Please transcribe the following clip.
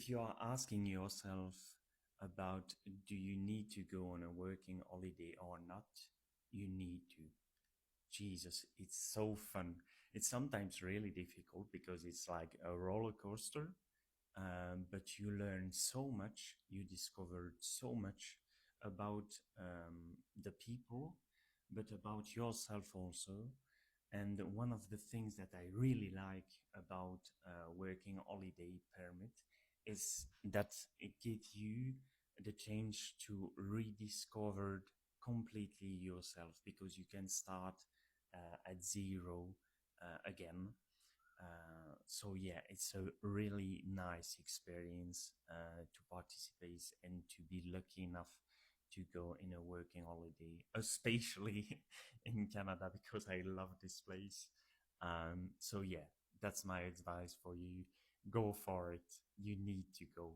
if you are asking yourself about do you need to go on a working holiday or not, you need to. Jesus, it's so fun. It's sometimes really difficult because it's like a roller coaster, but you learn so much, you discovered so much about the people, but about yourself also. And one of the things that I really like about working holiday permit is that it gives you the chance to rediscover completely yourself because you can start at zero again. So yeah, it's a really nice experience to participate and to be lucky enough to go in a working holiday, especially in Canada because I love this place. So yeah, that's my advice for you. Go for it. You need to go.